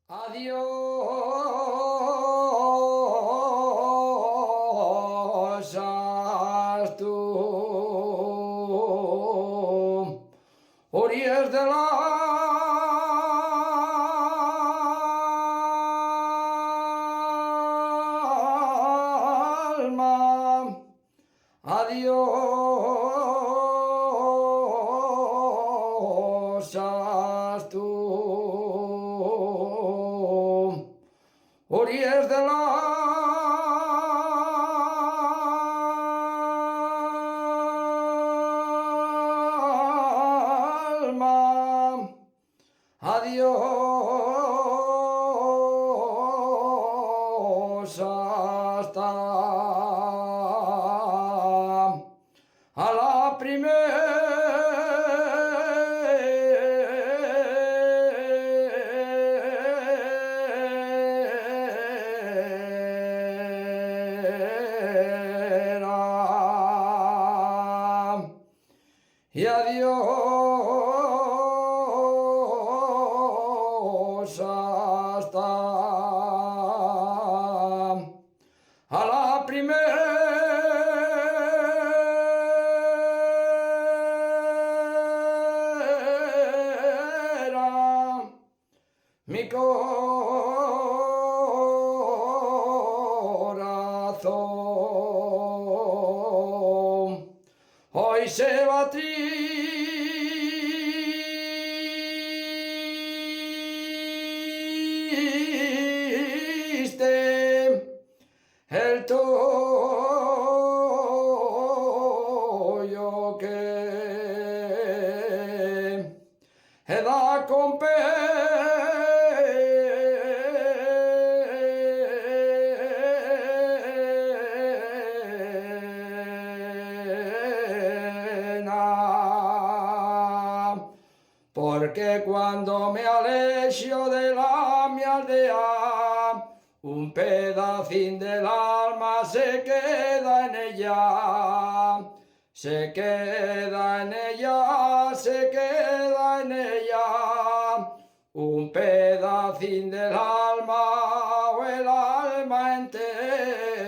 Adiós, tú, orillas del alma. Adiós, tú, orillas del alma. Adiós, hasta a la primera. Y adiós hasta a la primera. Mi corazón hoy se va triste, el toyo que da con pena, porque cuando me alejo de mi aldea, un pedacín del alma se queda en ella, se queda en ella, se queda en ella, un pedacín del alma o el alma entera.